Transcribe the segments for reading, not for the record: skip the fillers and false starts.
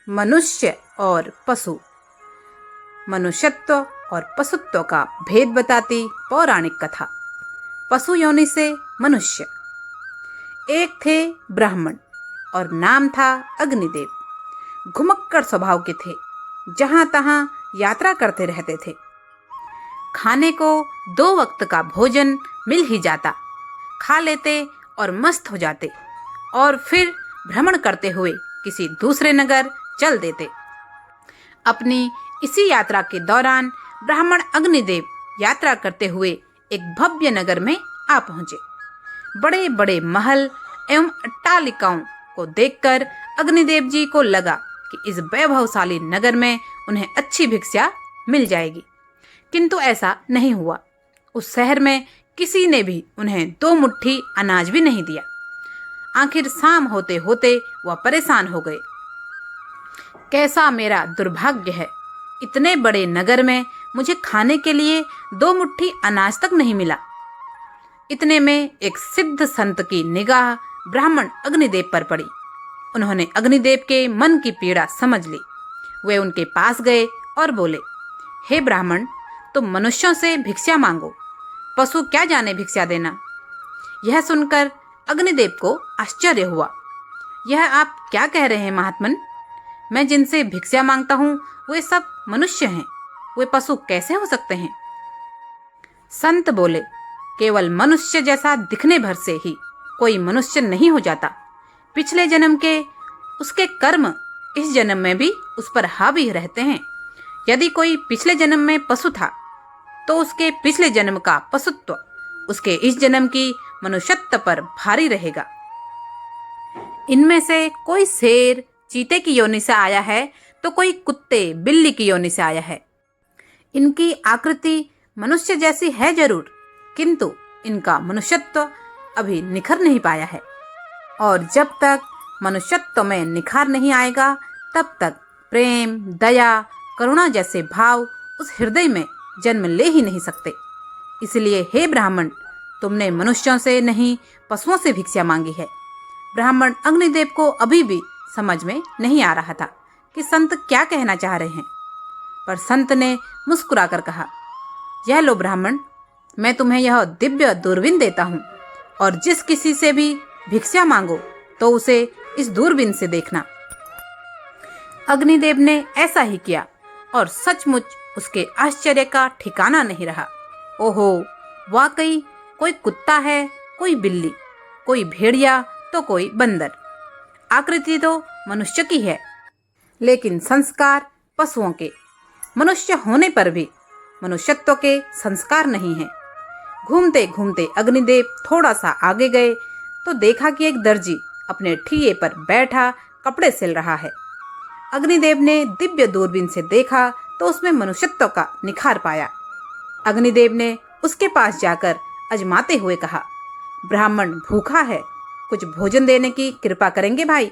मनुष्य और पशु। मनुष्यत्व और पशुत्व का भेद बताती पौराणिक कथा। पशु योनि से मनुष्य। एक थे ब्राह्मण और नाम था अग्निदेव। घुमक्कड़ स्वभाव के थे, जहाँ तहाँ यात्रा करते रहते थे। खाने को 2 वक्त का भोजन मिल ही जाता, खा लेते और मस्त हो जाते और फिर भ्रमण करते हुए किसी दूसरे नगर चल देते। अपनी इसी यात्रा के दौरान ब्राह्मण अग्निदेव यात्रा करते हुए एक भव्य नगर में आ पहुंचे। बड़े बड़े महल एवं अट्टालिकाओं को देखकर अग्निदेव जी को लगा कि इस वैभवशाली नगर में उन्हें अच्छी भिक्षा मिल जाएगी, किंतु ऐसा नहीं हुआ। उस शहर में किसी ने भी उन्हें 2 मुट्ठी अनाज भी नहीं दिया। आखिर शाम होते होते वह परेशान हो गए। कैसा मेरा दुर्भाग्य है, इतने बड़े नगर में मुझे खाने के लिए 2 मुट्ठी अनाज तक नहीं मिला। इतने में एक सिद्ध संत की निगाह ब्राह्मण अग्निदेव पर पड़ी। उन्होंने अग्निदेव के मन की पीड़ा समझ ली। वे उनके पास गए और बोले, हे ब्राह्मण, तुम मनुष्यों से भिक्षा मांगो, पशु क्या जाने भिक्षा देना। यह सुनकर अग्निदेव को आश्चर्य हुआ। यह आप क्या कह रहे हैं महात्मन? मैं जिनसे भिक्षा मांगता हूँ वे सब मनुष्य हैं, वे पशु कैसे हो सकते हैं? संत बोले, केवल मनुष्य जैसा दिखने भर से ही कोई मनुष्य नहीं हो जाता। पिछले जन्म के उसके कर्म इस जन्म में भी उस पर हावी रहते हैं। यदि कोई पिछले जन्म में पशु था तो उसके पिछले जन्म का पशुत्व उसके इस जन्म की मनुष्यत्व पर भारी रहेगा। इनमें से कोई शेर चीते की योनि से आया है तो कोई कुत्ते बिल्ली की योनि से आया है। इनकी आकृति मनुष्य जैसी है जरूर, किंतु इनका मनुष्यत्व अभी निखर नहीं पाया है। और जब तक मनुष्यत्व में निखार नहीं आएगा तब तक प्रेम, दया, करुणा जैसे भाव उस हृदय में जन्म ले ही नहीं सकते। इसलिए हे ब्राह्मण, तुमने मनुष्यों से नहीं पशुओं से भिक्षा मांगी है। ब्राह्मण अग्निदेव को अभी भी समझ में नहीं आ रहा था कि संत क्या कहना चाह रहे हैं, पर संत ने मुस्कुराकर कहा, यह लो ब्राह्मण, मैं तुम्हें यह दिव्य दूरबीन देता हूँ और जिस किसी से भी भिक्षा मांगो तो उसे इस दूरबीन से देखना। अग्निदेव ने ऐसा ही किया और सचमुच उसके आश्चर्य का ठिकाना नहीं रहा। ओहो, वाकई कोई कुत्ता है, कोई बिल्ली, कोई भेड़िया तो कोई बंदर। आकृति तो मनुष्य की है, लेकिन संस्कार पशुओं के। मनुष्य होने पर भी मनुष्यत्व के संस्कार नहीं हैं। घूमते घूमते अग्निदेव थोड़ा सा आगे गए तो देखा कि एक दर्जी अपने ठिये पर बैठा कपड़े सिल रहा है। अग्निदेव ने दिव्य दूरबीन से देखा तो उसमें मनुष्यत्व का निखार पाया। अग्निदेव ने उसके पास जाकर अजमाते हुए कहा, ब्राह्मण भूखा है, कुछ भोजन देने की कृपा करेंगे भाई?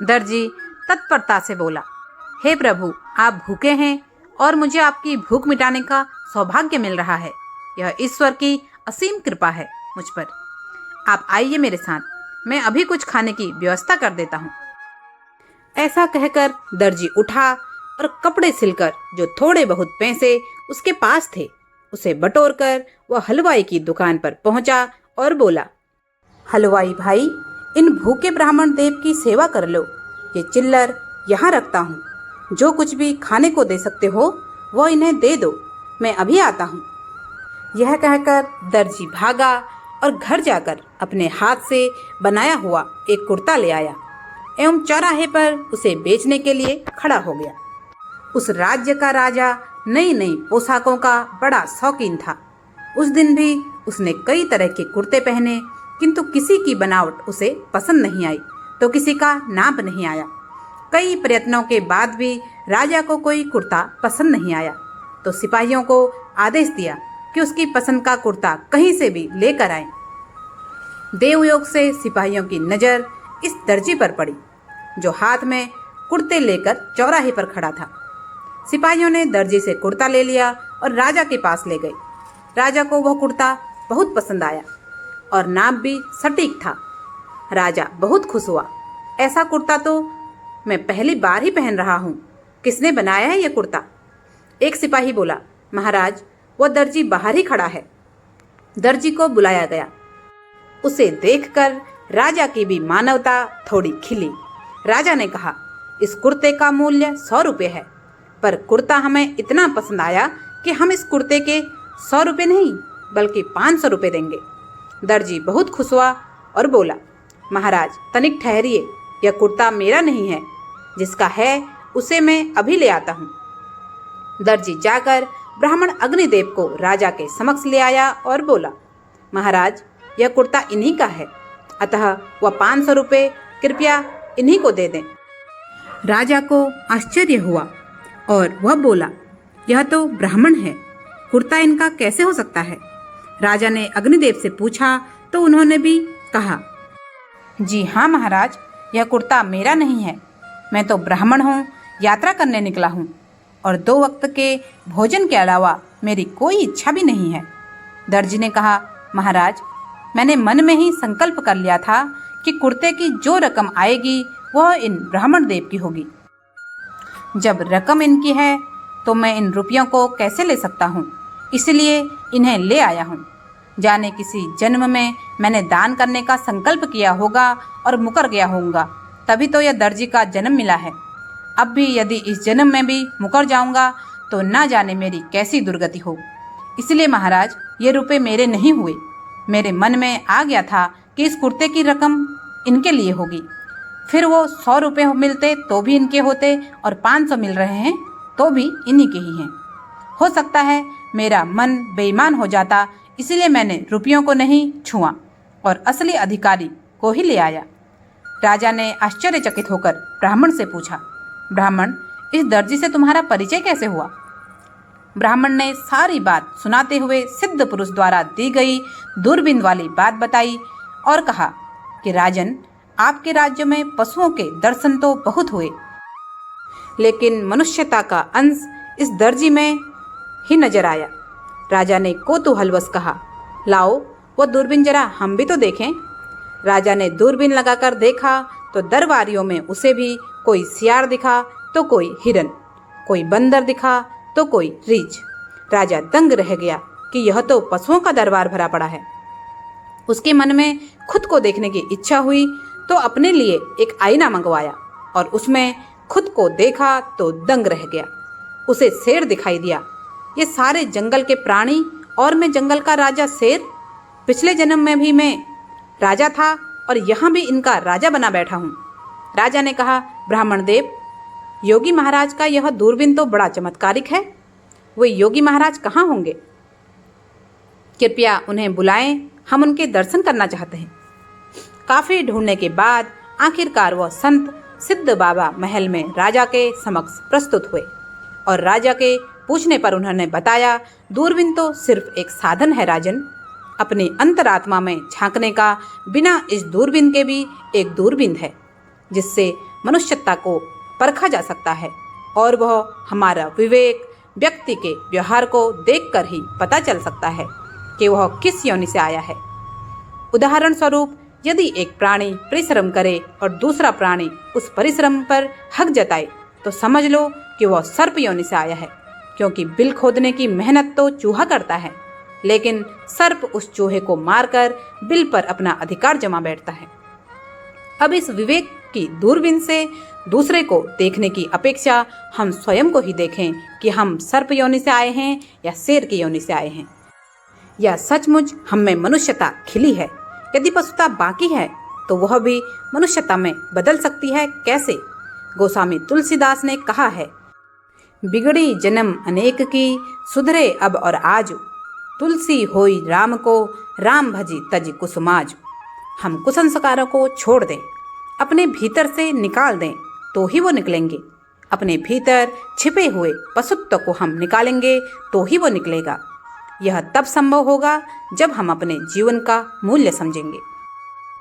दर्जी तत्परता से बोला, हे प्रभु, आप भूखे हैं और मुझे आपकी भूख मिटाने का सौभाग्य मिल रहा है। यह ईश्वर की असीम कृपा है मुझ पर। आप आइए मेरे साथ, मैं अभी कुछ खाने की व्यवस्था कर देता हूँ। ऐसा कहकर दर्जी उठा और कपड़े सिलकर जो थोड़े बहुत पैसे उसके पास थे उसे बटोरकर वह हलवाई की दुकान पर पहुंचा और बोला, हलवाई भाई, इन भूखे ब्राह्मण देव की सेवा कर लो। ये चिल्लर यहाँ रखता हूँ, जो कुछ भी खाने को दे सकते हो वो इन्हें दे दो, मैं अभी आता हूँ। यह कहकर दर्जी भागा और घर जाकर अपने हाथ से बनाया हुआ एक कुर्ता ले आया एवं चौराहे पर उसे बेचने के लिए खड़ा हो गया। उस राज्य का राजा नई नई पोशाकों का बड़ा शौकीन था। उस दिन भी उसने कई तरह के कुर्ते पहने, किंतु किसी की बनावट उसे पसंद नहीं आई तो किसी का नाप नहीं आया। कई प्रयत्नों के बाद भी राजा को कोई कुर्ता पसंद नहीं आया तो सिपाहियों को आदेश दिया कि उसकी पसंद का कुर्ता कहीं से भी लेकर आए। देवयोग से सिपाहियों की नज़र इस दर्जी पर पड़ी जो हाथ में कुर्ते लेकर चौराहे पर खड़ा था। सिपाहियों ने दर्जी से कुर्ता ले लिया और राजा के पास ले गए। राजा को वह कुर्ता बहुत पसंद आया और नाप भी सटीक था। राजा बहुत खुश हुआ। ऐसा कुर्ता तो मैं पहली बार ही पहन रहा हूँ। किसने बनाया है यह कुर्ता? एक सिपाही बोला, महाराज, वह दर्जी बाहर ही खड़ा है। दर्जी को बुलाया गया। उसे देखकर राजा की भी मानवता थोड़ी खिली। राजा ने कहा, इस कुर्ते का मूल्य 100 रुपये है, पर कुर्ता हमें इतना पसंद आया कि हम इस कुर्ते के 100 रुपये नहीं बल्कि 500 रुपये देंगे। दर्जी बहुत खुश हुआ और बोला, महाराज तनिक ठहरिए, यह कुर्ता मेरा नहीं है, जिसका है उसे मैं अभी ले आता हूँ। दर्जी जाकर ब्राह्मण अग्निदेव को राजा के समक्ष ले आया और बोला, महाराज यह कुर्ता इन्हीं का है, अतः वह 500 रुपये कृपया इन्हीं को दे दें। राजा को आश्चर्य हुआ और वह बोला, यह तो ब्राह्मण है, कुर्ता इनका कैसे हो सकता है? राजा ने अग्निदेव से पूछा तो उन्होंने भी कहा, जी हाँ महाराज, यह कुर्ता मेरा नहीं है। मैं तो ब्राह्मण हूँ, यात्रा करने निकला हूँ और 2 वक्त के भोजन के अलावा मेरी कोई इच्छा भी नहीं है। दर्जी ने कहा, महाराज मैंने मन में ही संकल्प कर लिया था कि कुर्ते की जो रकम आएगी वह इन ब्राह्मण देव की होगी। जब रकम इनकी है तो मैं इन रुपयों को कैसे ले सकता हूँ, इसलिए इन्हें ले आया हूँ। जाने किसी जन्म में मैंने दान करने का संकल्प किया होगा और मुकर गया होऊंगा, तभी तो यह दर्जी का जन्म मिला है। अब भी यदि इस जन्म में भी मुकर जाऊंगा तो ना जाने मेरी कैसी दुर्गति हो। इसलिए महाराज ये रुपए मेरे नहीं हुए। मेरे मन में आ गया था कि इस कुर्ते की रकम इनके लिए होगी, फिर वो 100 रुपये मिलते तो भी इनके होते और 500 मिल रहे हैं तो भी इन्हीं के ही हैं। हो सकता है मेरा मन बेईमान हो जाता, इसलिए मैंने रुपयों को नहीं छुआ और असली अधिकारी को ही ले आया। राजा ने आश्चर्यचकित होकर ब्राह्मण से पूछा, ब्राह्मण इस दर्जी से तुम्हारा परिचय कैसे हुआ? ब्राह्मण ने सारी बात सुनाते हुए सिद्ध पुरुष द्वारा दी गई दूरबीन वाली बात बताई और कहा कि राजन, आपके राज्य में पशुओं के दर्शन तो बहुत हुए, लेकिन मनुष्यता का अंश इस दर्जी में ही नजर आया। राजा ने कौतूहलवश कहा, लाओ वो दूरबीन जरा हम भी तो देखें। राजा ने दूरबीन लगाकर देखा तो दरबारियों में उसे भी कोई सियार दिखा तो कोई हिरन, कोई बंदर दिखा तो कोई रीछ। राजा दंग रह गया कि यह तो पशुओं का दरबार भरा पड़ा है। उसके मन में खुद को देखने की इच्छा हुई तो अपने लिए एक आईना मंगवाया और उसमें खुद को देखा तो दंग रह गया। उसे शेर दिखाई दिया। ये सारे जंगल के प्राणी और मैं जंगल का राजा शेर। पिछले जन्म में भी मैं राजा था और यहाँ भी इनका राजा बना बैठा हूँ। राजा ने कहा, ब्राह्मण देव, योगी महाराज का यह दूरबीन तो बड़ा चमत्कारिक है। वे योगी महाराज कहाँ होंगे? कृपया उन्हें बुलाएं, हम उनके दर्शन करना चाहते हैं। काफी ढूंढने के बाद आखिरकार वह संत सिद्ध बाबा महल में राजा के समक्ष प्रस्तुत हुए और राजा के पूछने पर उन्होंने बताया, दूरबीन तो सिर्फ एक साधन है राजन। अपनी अंतरात्मा में झांकने का बिना इस दूरबीन के भी एक दूरबीन है जिससे मनुष्यता को परखा जा सकता है और वह हमारा विवेक व्यक्ति के व्यवहार को देखकर ही पता चल सकता है कि वह किस योनि से आया है। उदाहरण स्वरूप, यदि एक प्राणी परिश्रम करे और दूसरा प्राणी उस परिश्रम पर हक जताए तो समझ लो कि वह सर्प योनि से आया है, क्योंकि बिल खोदने की मेहनत तो चूहा करता है, लेकिन सर्प उस चूहे को मारकर बिल पर अपना अधिकार जमा बैठता है। अब इस विवेक की दूरबीन से दूसरे को देखने की अपेक्षा हम स्वयं को ही देखें कि हम सर्प योनि से आए हैं या शेर की योनि से आए हैं। या सचमुच हम में मनुष्यता खिली है। यदि पशुता बाकी है तो वह भी मनुष्यता में बदल सकती है। कैसे? गोस्वामी तुलसीदास ने कहा है, बिगड़ी जन्म अनेक की, सुधरे अब और आजु। तुलसी होई राम को, राम भजी तज कुसुमाज। हम कुसंस्कारों को छोड़ दें, अपने भीतर से निकाल दें तो ही वो निकलेंगे। अपने भीतर छिपे हुए पशुत्व को हम निकालेंगे तो ही वो निकलेगा। यह तब संभव होगा जब हम अपने जीवन का मूल्य समझेंगे।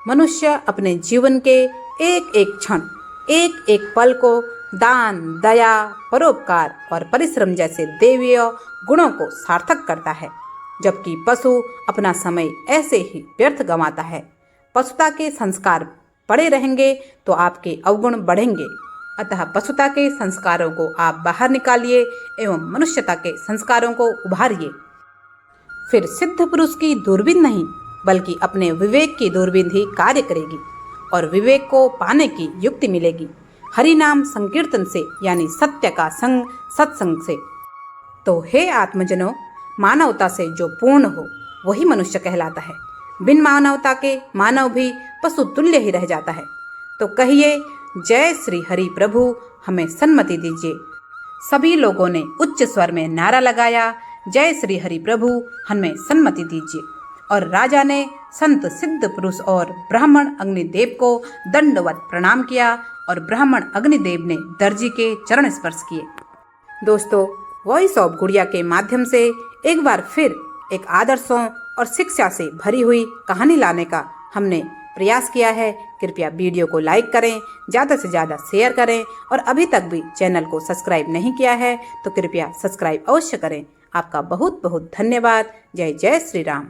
मनुष्य अपने जीवन के एक एक क्षण, एक एक पल को दान, दया, परोपकार और परिश्रम जैसे देवीय गुणों को सार्थक करता है, जबकि पशु अपना समय ऐसे ही व्यर्थ गंवाता है। पशुता के संस्कार पड़े रहेंगे तो आपके अवगुण बढ़ेंगे। अतः पशुता के संस्कारों को आप बाहर निकालिए एवं मनुष्यता के संस्कारों को उभारिए। फिर सिद्ध पुरुष की दूरबीन नहीं बल्कि अपने विवेक की दूरबीन ही कार्य करेगी और विवेक को पाने की युक्ति मिलेगी हरि नाम संकीर्तन से, यानी सत्य का संग सत्संग से। तो हे आत्मजनों, मानवता से जो पूर्ण हो वही मनुष्य कहलाता है। बिन मानवता के मानव भी पशु तुल्य ही रह जाता है। तो कहिए, जय श्री हरि प्रभु, हमें सन्मति दीजिए। सभी लोगों ने उच्च स्वर में नारा लगाया, जय श्री हरि प्रभु, हमें सन्मति दीजिए। और राजा ने संत सिद्ध पुरुष और ब्राह्मण अग्निदेव को दंडवत प्रणाम किया और ब्राह्मण अग्निदेव ने दर्जी के चरण स्पर्श किए। दोस्तों, वॉइस ऑफ गुड़िया के माध्यम से एक बार फिर एक आदर्शों और शिक्षा से भरी हुई कहानी लाने का हमने प्रयास किया है। कृपया वीडियो को लाइक करें, ज़्यादा से ज़्यादा शेयर करें और अभी तक भी चैनल को सब्सक्राइब नहीं किया है तो कृपया सब्सक्राइब अवश्य करें। आपका बहुत बहुत धन्यवाद। जय जय श्री राम।